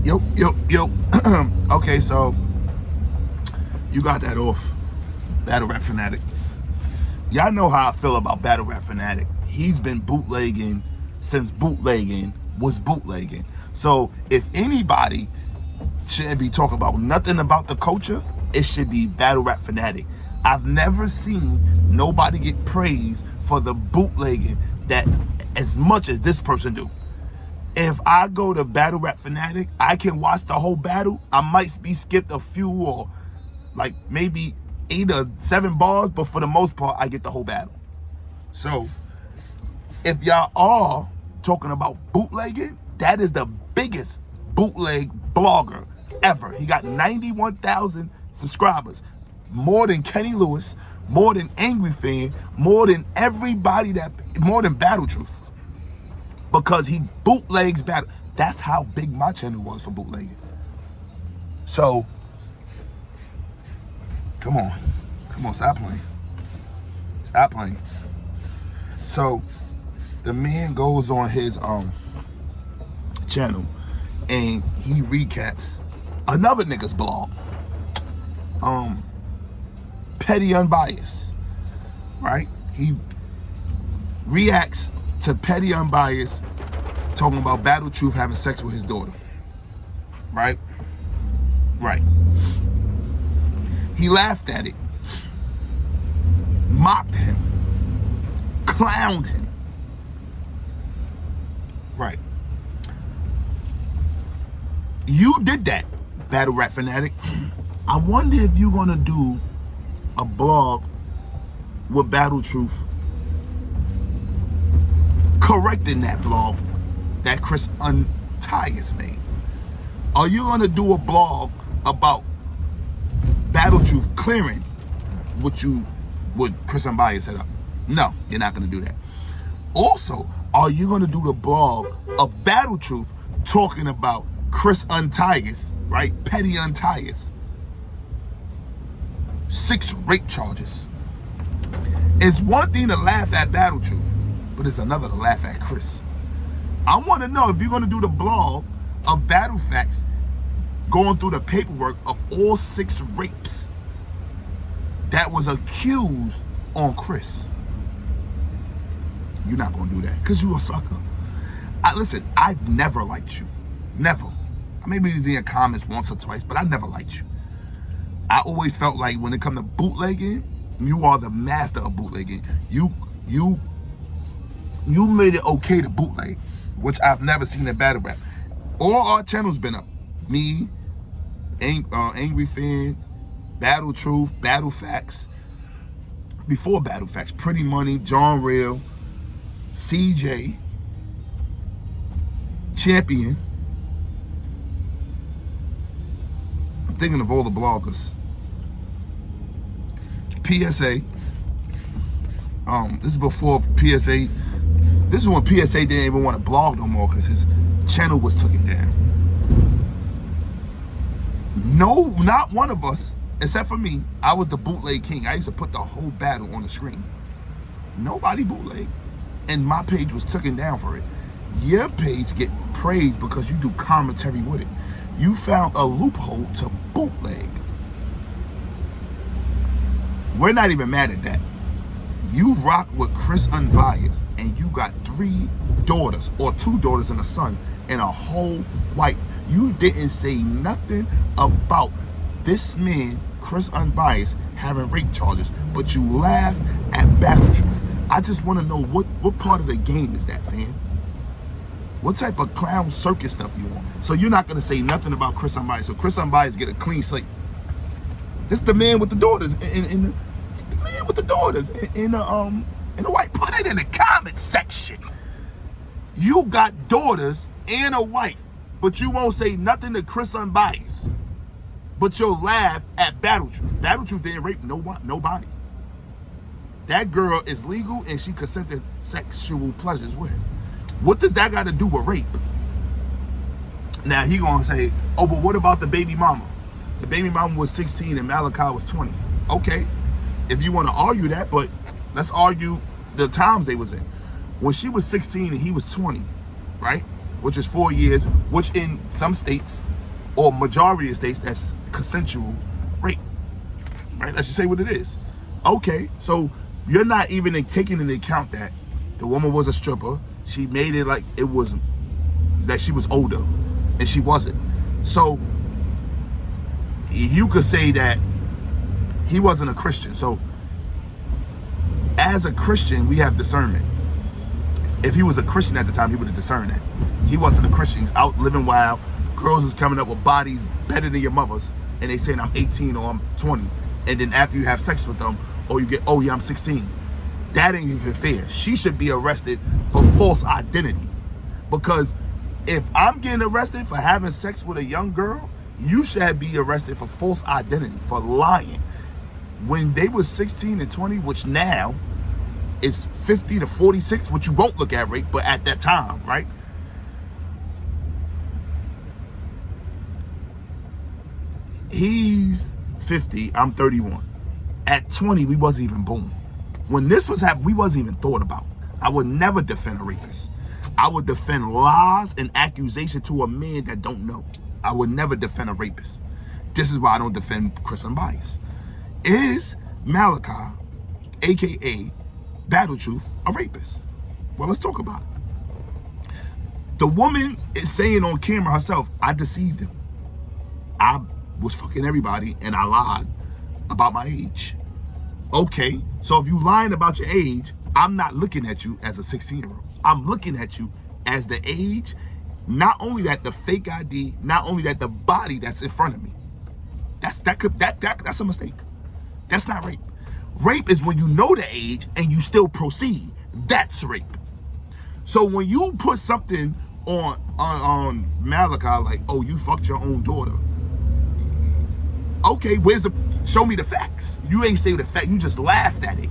Yo. Okay, so you got that off. Battle Rap Fanatic. Y'all know how I feel about Battle Rap Fanatic. He's been bootlegging since bootlegging was bootlegging. So if anybody shouldn't be talking about nothing about the culture, it should be Battle Rap Fanatic. I've never seen nobody get praised for the bootlegging that as much as this person do. If I go to Battle Rap Fanatic, I can watch the whole battle. I might be skipped a few or like maybe 8 or 7 bars, but for the most part, I get the whole battle. So if y'all are talking about bootlegging, that is the biggest bootleg blogger ever. He got 91,000 subscribers, more than Kenny Lewis, more than Angry Fan, more than everybody more than Battle Truth. Because he bootlegs battle. That's how big my channel was for bootlegging. So, come on, stop playing. So, the man goes on his channel and he recaps another nigga's blog. Petty Unbiased, right? He reacts to Petty Unbiased talking about Battle Truth having sex with his daughter. Right? He laughed at it, mocked him, clowned him. Right. You did that, Battle Rap Fanatic. I wonder if you're gonna do a blog with Battle Truth correcting that blog that Chris Untias made. Are you gonna do a blog about Battle Truth clearing what Chris Unbiased set up? No, you're not gonna do that. Also, are you gonna do the blog of Battle Truth talking about Chris Untias, right? Petty Untias. 6 rape charges. It's one thing to laugh at Battle Truth, but it's another to laugh at Chris. I want to know if you're going to do the blog of Battle Facts going through the paperwork of all 6 rapes that was accused on Chris. You're not going to do that because you're a sucker. Listen, I've never liked you. Never. Maybe in your comments once or twice, but I never liked you. I always felt like when it comes to bootlegging, you are the master of bootlegging. You made it okay to bootleg, which I've never seen in battle rap. All our channels been up. Me, Angry Fan, Battle Truth, Battle Facts. Before Battle Facts, Pretty Money, John Real, CJ, Champion. I'm thinking of all the bloggers. PSA. This is before PSA. This is when PSA didn't even want to blog no more because his channel was taken down. No, not one of us, except for me, I was the bootleg king. I used to put the whole battle on the screen. Nobody bootleg. And my page was taken down for it. Your page get praised because you do commentary with it. You found a loophole to bootleg. We're not even mad at that. You rock with Chris Unbiased and you got 3 daughters or 2 daughters and a son and a whole wife. You didn't say nothing about this man, Chris Unbiased, having rape charges, but you laughed at Battle Truth. I just want to know what part of the game is that, fam? What type of clown circus stuff you want? So you're not going to say nothing about Chris Unbiased. So Chris Unbiased get a clean slate. This the man with the daughters in the man with the daughters in the white. Put it in the comment section. You got daughters and a wife, but you won't say nothing to Chris Unbiased. But you'll laugh at Battle Truth. Battle Truth didn't rape nobody. That girl is legal and she consented sexual pleasures with him. What does that got to do with rape? Now he gonna say, oh, but what about the baby mama? The baby mama was 16 and Malachi was 20. Okay, if you want to argue that, but let's argue the times they was in. When she was 16 and he was 20, right? Which is 4 years, which in some states or majority of states, that's consensual rape, right? Let's just say what it is. Okay, so you're not even taking into account that the woman was a stripper. She made it like it was, that she was older, and she wasn't. So you could say that he wasn't a Christian. So as a Christian, we have discernment. If he was a Christian at the time, he would have discerned that. He wasn't a Christian. He was out living wild. Girls is coming up with bodies better than your mother's, and they saying I'm 18 or I'm 20. And then after you have sex with them, or you get, oh yeah, I'm 16. That ain't even fair. She should be arrested for false identity. Because if I'm getting arrested for having sex with a young girl, you should be arrested for false identity, for lying. When they were 16 and 20, which now is 50 to 46, which you won't look at rape, but at that time, right? He's 50, I'm 31. At 20, we wasn't even born. When this was happening, we wasn't even thought about. I would never defend a rapist. I would defend lies and accusation to a man that don't know. I would never defend a rapist. This is why I don't defend Chris Unbiased. Is Malachi, aka Battle Truth, a rapist? Well, let's talk about it. The woman is saying on camera herself, I deceived him. I was fucking everybody and I lied about my age. Okay, so if you lying about your age, I'm not looking at you as a 16-year-old. I'm looking at you as the age, not only that, the fake ID, not only that, the body that's in front of me. That's a mistake. That's not rape. Rape is when you know the age and you still proceed. That's rape. So when you put something on Malachi, like, oh, you fucked your own daughter. Okay, show me the facts. You ain't say the fact, you just laughed at it.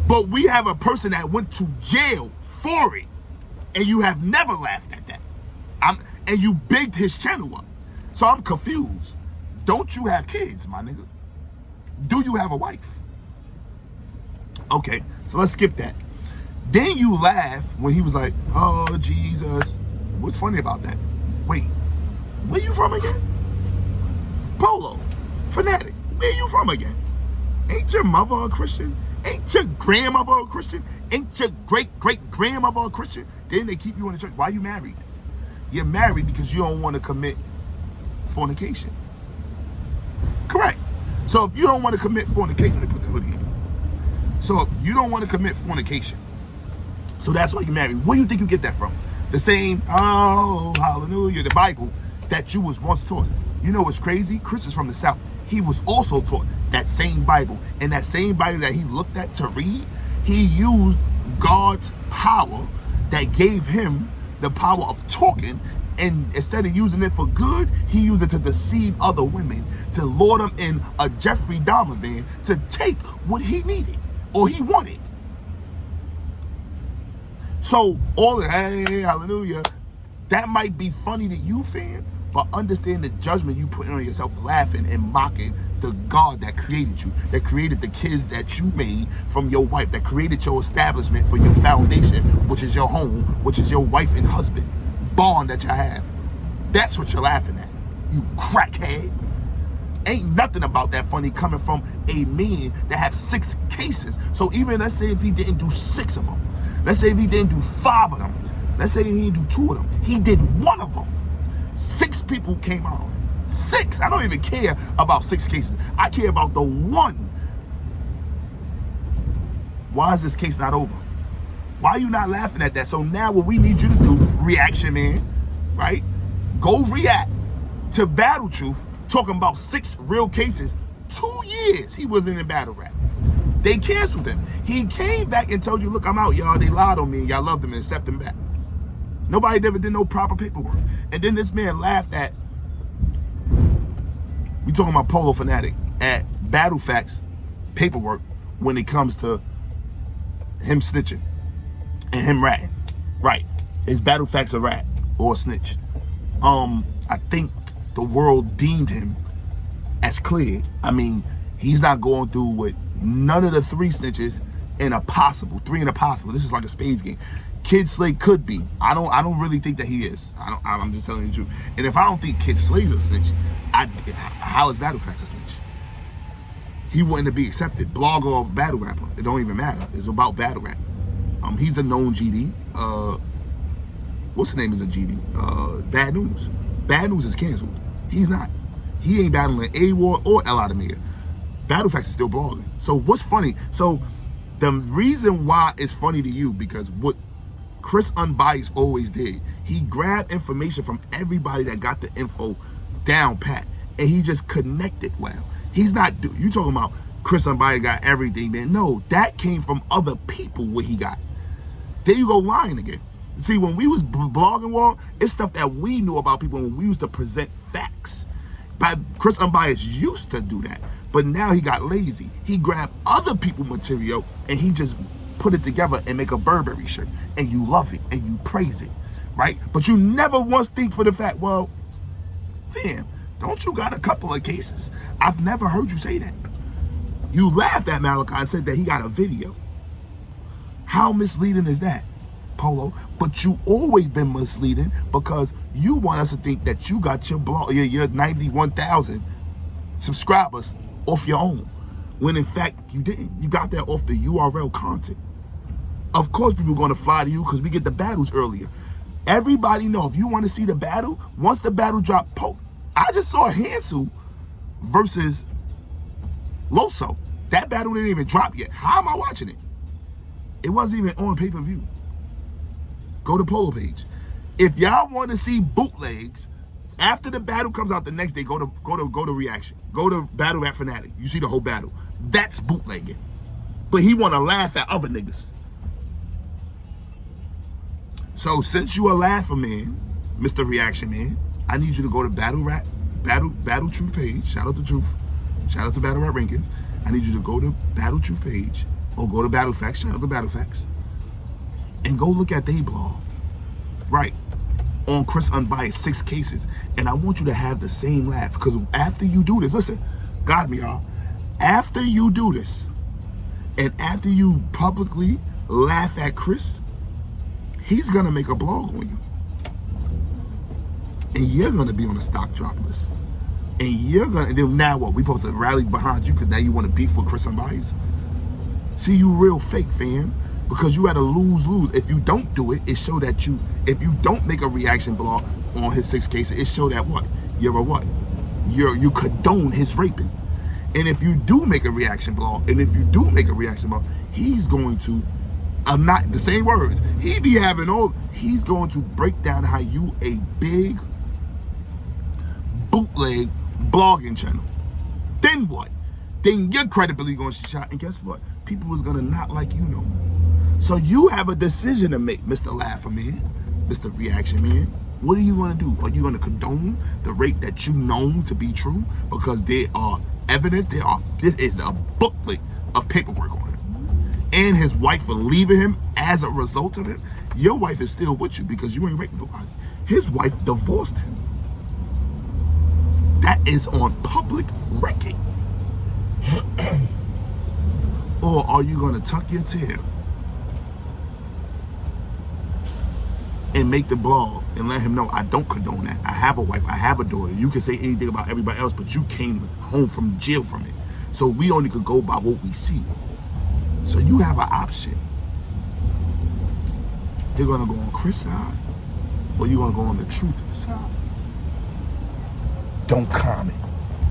But we have a person that went to jail for it, and you have never laughed at that. And you bigged his channel up. So I'm confused. Don't you have kids, my nigga? Do you have a wife? Okay, so let's skip that. Then you laugh when he was like, oh, Jesus. What's funny about that? Wait, where you from again? Polo, Fanatic, where you from again? Ain't your mother a Christian? Ain't your grandmother a Christian? Ain't your great-great-grandmother a Christian? Then they keep you in the church. Why are you married? You're married because you don't want to commit fornication. Correct. So if you don't want to commit fornication, let me put the hoodie in. So if you don't want to commit fornication, so that's why you're married. Where do you think you get that from? The same, oh, hallelujah, the Bible that you was once taught. You know what's crazy? Chris is from the South. He was also taught that same Bible. And that same Bible that he looked at to read, he used God's power that gave him the power of talking. And instead of using it for good, he used it to deceive other women, to lure them in a Jeffrey Dahmer van to take what he needed or he wanted. So all the, hey, hallelujah, that might be funny to you, fam, but understand the judgment you put on yourself, laughing and mocking the God that created you, that created the kids that you made from your wife, that created your establishment for your foundation, which is your home, which is your wife and husband bond that you have. That's what you're laughing at, you crackhead. Ain't nothing about that funny coming from a man that have 6 cases. So even let's say if he didn't do 6 of them, let's say if he didn't do 5 of them, let's say he didn't do 2 of them, he did 1 of them. 6 people came out on him. 6. I don't even care about 6 cases. I care about the 1. Why is this case not over? Why are you not laughing at that? So now what we need you to do, reaction man, right? Go react to Battle Truth talking about 6 real cases. 2 years he wasn't in battle rap. They canceled him. He came back and told you, look, I'm out, y'all. They lied on me. Y'all loved him and accepted him back. Nobody never did no proper paperwork. And then this man laughed at, we talking about Polo Fanatic, at Battle Facts paperwork when it comes to him snitching and him ratting. Right. Is Battle Facts a rat or a snitch? I think the world deemed him as clear. I mean, he's not going through with none of the 3 snitches in a possible, 3 in a possible. This is like a spades game. Kid Slay could be. I don't really think that he is. I'm just telling you the truth. And if I don't think Kid Slay's a snitch, how is Battle Facts a snitch? He wouldn't be accepted. Blog or battle rapper, it don't even matter. It's about battle rap. He's a known GD. What's the name is a GD? Bad News. Bad News is canceled. He's not. He ain't battling A-War or El Adamir. Battle Facts is still blogging. So what's funny? So the reason why it's funny to you, because what Chris Unbiased always did, he grabbed information from everybody that got the info down pat, and he just connected well. He's not, you talking about Chris Unbiased got everything, man. No, that came from other people what he got. There you go lying again. See, when we was blogging, Wall, it's stuff that we knew about people when we used to present facts. But Chris Unbiased used to do that. But now he got lazy. He grabbed other people's material and he just put it together and make a Burberry shirt. And you love it and you praise it, right? But you never once think for the fact, well, fam, don't you got a couple of cases? I've never heard you say that. You laughed at Malachi and said that he got a video. How misleading is that, Polo? But you always been misleading because you want us to think that you got your blog, your 91,000 subscribers off your own, when in fact you didn't. You got that off the URL content. Of course people are going to fly to you because we get the battles earlier. Everybody know if you want to see the battle, once the battle drop, I just saw Hansel versus Loso. That battle didn't even drop yet. How am I watching it? It wasn't even on pay-per-view. Go to Polo page. If y'all want to see bootlegs, after the battle comes out the next day, go to Reaction. Go to Battle Rap Fanatic. You see the whole battle. That's bootlegging. But he want to laugh at other niggas. So since you a laugher, man, Mr. Reaction Man, I need you to go to Battle Truth page. Shout out to Truth. Shout out to Battle Rap Rankings. I need you to go to Battle Truth page or go to Battle Facts. Shout out to Battle Facts. And go look at they blog. Right. On Chris Unbiased, 6 cases. And I want you to have the same laugh. Because after you do this, listen, got me, y'all. After you do this, and after you publicly laugh at Chris, he's going to make a blog on you. And you're going to be on the stock drop list. And you're going to, now what? We supposed to rally behind you because now you want to beef with Chris Unbiased? See, you real fake, fam. Because you had a lose-lose. If you don't do it, it show that if you don't make a reaction blog on his 6 cases, it show that what? You're a what? You condone his raping. And if you do make a reaction blog, he's going to, not the same words, he's going to break down how you a big bootleg blogging channel. Then what? Then your credibility going to shot, and guess what? People is going to not like you no more. So you have a decision to make, Mr. Laugher Man, Mr. Reaction Man. What are you going to do? Are you going to condone the rape that you know to be true? Because there are evidence, this is a booklet of paperwork on him. And his wife for leaving him as a result of it. Your wife is still with you because you ain't raping nobody. His wife divorced him. That is on public record. Or are you going to tuck your tail and make the blog and let him know I don't condone that? I have a wife, I have a daughter. You can say anything about everybody else, but you came home from jail from it. So we only could go by what we see. So you have an option. You're gonna go on Chris' side, or you're gonna go on the truth side. Don't comment.